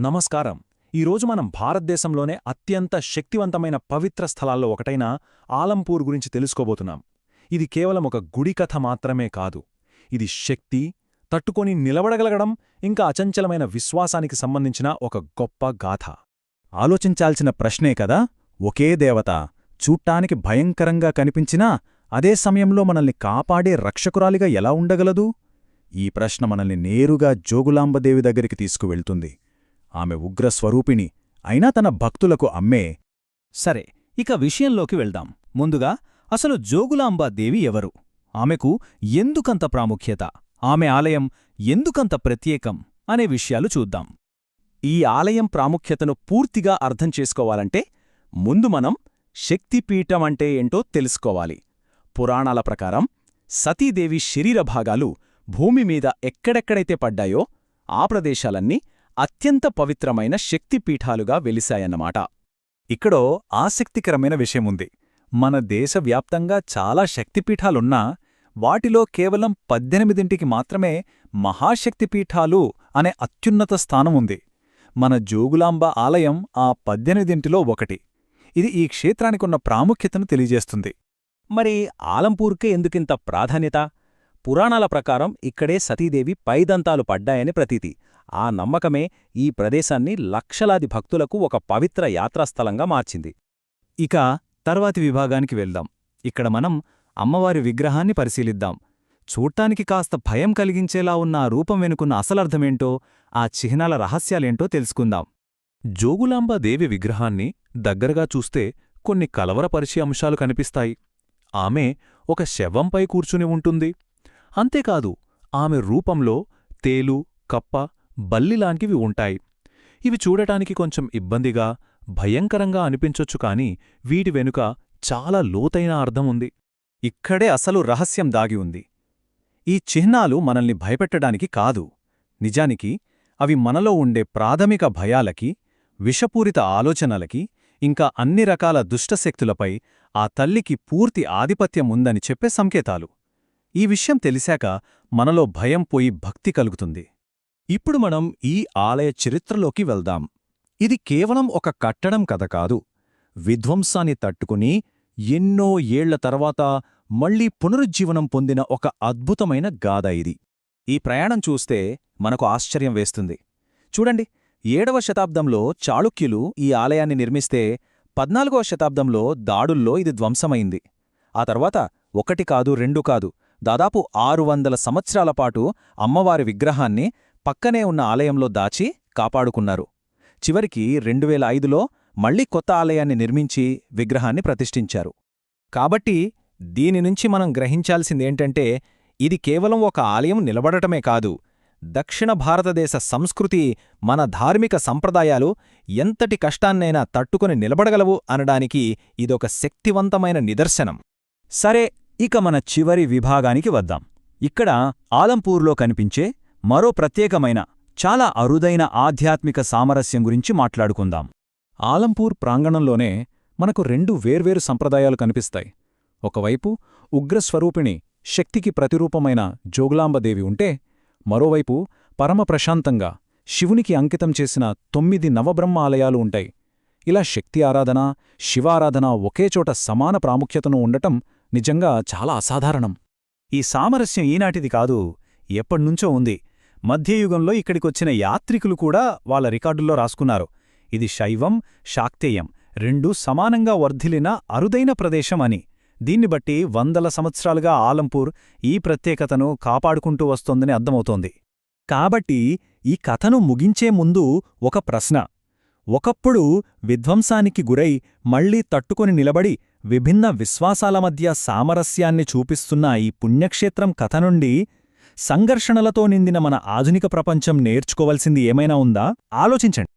నమస్కారం. ఈరోజు మనం భారతదేశంలోనే అత్యంత శక్తివంతమైన పవిత్ర స్థలాల్లో ఒకటైన ఆలంపూర్ గురించి తెలుసుకోబోతున్నాం. ఇది కేవలం ఒక గుడి కథ మాత్రమే కాదు. ఇది శక్తి, తట్టుకొని నిలబడగలగడం, ఇంకా అచంచలమైన విశ్వాసానికి సంబంధించిన ఒక గొప్ప గాథ. ఆలోచించాల్సిన ప్రశ్నే కదా, ఒకే దేవత చూట్టానికి భయంకరంగా కనిపించినా అదే సమయంలో మనల్ని కాపాడే రక్షకురాలిగా ఎలా ఉండగలదు? ఈ ప్రశ్న మనల్ని నేరుగా జోగులాంబదేవి దగ్గరికి తీసుకువెళ్తుంది. ఆమె ఉగ్రస్వరూపిణి, అయినా తన భక్తులకు అమ్మే. సరే, ఇక విషయంలోకి వెళ్దాం. ముందుగా అసలు జోగులాంబాదేవి ఎవరు? ఆమెకు ఎందుకంత ప్రాముఖ్యత, ఆమె ఆలయం ఎందుకంత ప్రత్యేకం అనే విషయాలు చూద్దాం. ఈ ఆలయం ప్రాముఖ్యతను పూర్తిగా అర్థం చేసుకోవాలంటే ముందు మనం శక్తిపీఠం అంటే ఏంటో తెలుసుకోవాలి. పురాణాల ప్రకారం సతీదేవి శరీరభాగాలు భూమి మీద ఎక్కడెక్కడైతే పడ్డాయో ఆ ప్రదేశాలన్నీ అత్యంత పవిత్రమైన శక్తిపీఠాలుగా వెలిశాయన్నమాట. ఇక్కడో ఆసక్తికరమైన విషయముంది. మన దేశవ్యాప్తంగా చాలా శక్తిపీఠాలున్నా వాటిలో కేవలం 18ంటికి మాత్రమే మహాశక్తిపీఠాలు అనే అత్యున్నత స్థానముంది. మన జోగులాంబ ఆలయం ఆ 18ంటిలో ఒకటి. ఇది ఈ క్షేత్రానికున్న ప్రాముఖ్యతను తెలియజేస్తుంది. మరి ఆలంపూర్కే ఎందుకింత ప్రాధాన్యత? పురాణాల ప్రకారం ఇక్కడే సతీదేవి పైదంతాలు పడ్డాయని ప్రతీతి. ఆ నమ్మకమే ఈ ప్రదేశాన్ని లక్షలాది భక్తులకు ఒక పవిత్ర యాత్రాస్థలంగా మార్చింది. ఇక తర్వాతి విభాగానికి వెళ్దాం. ఇక్కడ మనం అమ్మవారి విగ్రహాన్ని పరిశీలిద్దాం. చూడ్టానికి కాస్త భయం కలిగించేలా ఉన్న ఆ రూపం వెనుకున్న అసలర్థమేంటో, ఆ చిహ్నాల రహస్యాలేంటో తెలుసుకుందాం. జోగులాంబాదేవి విగ్రహాన్ని దగ్గరగా చూస్తే కొన్ని కలవరపరిచే అంశాలు కనిపిస్తాయి. ఆమె ఒక శవంపై కూర్చుని ఉంటుంది. అంతేకాదు, ఆమె రూపంలో తేలు, కప్ప, బల్లిలాంటివి ఉంటాయి. ఇవి చూడటానికి కొంచెం ఇబ్బందిగా, భయంకరంగా అనిపించొచ్చు, కాని వీటి వెనుక చాలా లోతైన అర్థముంది. ఇక్కడే అసలు రహస్యం దాగి ఉంది. ఈ చిహ్నాలు మనల్ని భయపెట్టడానికి కాదు. నిజానికి అవి మనలో ఉండే ప్రాథమిక భయాలకి, విషపూరిత ఆలోచనలకి, ఇంకా అన్ని రకాల దుష్టశక్తులపై ఆ తల్లికి పూర్తి ఆధిపత్యం ఉందని చెప్పే సంకేతాలు. ఈ విషయం తెలిసాక మనలో భయం పోయి భక్తి కలుగుతుంది. ఇప్పుడు మనం ఈ ఆలయ చరిత్రలోకి వెళ్దాం. ఇది కేవలం ఒక కట్టడం కథ కాదు. విధ్వంసాన్ని తట్టుకుని ఎన్నో ఏళ్ల తర్వాత మళ్లీ పునరుజ్జీవనం పొందిన ఒక అద్భుతమైన గాథ ఇది. ఈ ప్రయాణం చూస్తే మనకు ఆశ్చర్యం వేస్తుంది. చూడండి, 7వ శతాబ్దంలో చాళుక్యులు ఈ ఆలయాన్ని నిర్మిస్తే 14వ శతాబ్దంలో దాడుల్లో ఇది ధ్వంసమైంది. ఆ తర్వాత 1 కాదు 2 కాదు, దాదాపు 600 సంవత్సరాల పాటు అమ్మవారి విగ్రహాన్ని పక్కనే ఉన్న ఆలయంలో దాచి కాపాడుకున్నారు. చివరికి 2005లో మళ్లీ కొత్త ఆలయాన్ని నిర్మించి విగ్రహాన్ని ప్రతిష్ఠించారు. కాబట్టి దీనినుంచి మనం గ్రహించాల్సిందేంటంటే, ఇది కేవలం ఒక ఆలయం నిలబడటమే కాదు, దక్షిణ భారతదేశ సంస్కృతి, మన ధార్మిక సంప్రదాయాలు ఎంతటి కష్టాన్నైనా తట్టుకుని నిలబడగలవు అనడానికి ఇదొక శక్తివంతమైన నిదర్శనం. సరే, ఇక మన చివరి విభాగానికి వద్దాం. ఇక్కడ ఆలంపూర్లో కనిపించే మరో ప్రత్యేకమైన, చాలా అరుదైన ఆధ్యాత్మిక సామరస్యం గురించి మాట్లాడుకుందాం. ఆలంపూర్ ప్రాంగణంలోనే మనకు 2 వేర్వేరు సంప్రదాయాలు కనిపిస్తాయి. ఒకవైపు ఉగ్రస్వరూపిణి, శక్తికి ప్రతిరూపమైన జోగులాంబదేవి ఉంటే, మరోవైపు పరమప్రశాంతంగా శివునికి అంకితం చేసిన 9 నవబ్రహ్మ ఆలయాలు ఉంటాయి. ఇలా శక్తి ఆరాధన, శివారాధన ఒకేచోట సమాన ప్రాముఖ్యతను ఉండటం నిజంగా చాలా అసాధారణం. ఈ సామరస్యం ఈనాటిది కాదు, ఎప్పటినుంచో ఉంది. మధ్యయుగంలో ఇక్కడికొచ్చిన యాత్రికులు కూడా వాళ్ళ రికార్డుల్లో రాసుకున్నారు. ఇది శైవం, శాక్తేయం రెండూ సమానంగా వర్ధిల్లిన అరుదైన ప్రదేశం అని. దీన్ని బట్టి వందల సంవత్సరాలుగా ఆలంపూర్ ఈ ప్రత్యేకతను కాపాడుకుంటూ వస్తోందని అర్థమవుతోంది. కాబట్టి ఈ కథను ముగించే ముందు ఒక ప్రశ్న. ఒకప్పుడు విధ్వంసానికి గురై మళ్లీ తట్టుకొని నిలబడి విభిన్న విశ్వాసాల మధ్య సామరస్యాన్ని చూపిస్తున్న ఈ పుణ్యక్షేత్రం కథ నుండి సంఘర్షణలతో నిండిన మన ఆధునిక ప్రపంచం నేర్చుకోవలసింది ఏమైనా ఉందా? ఆలోచించండి.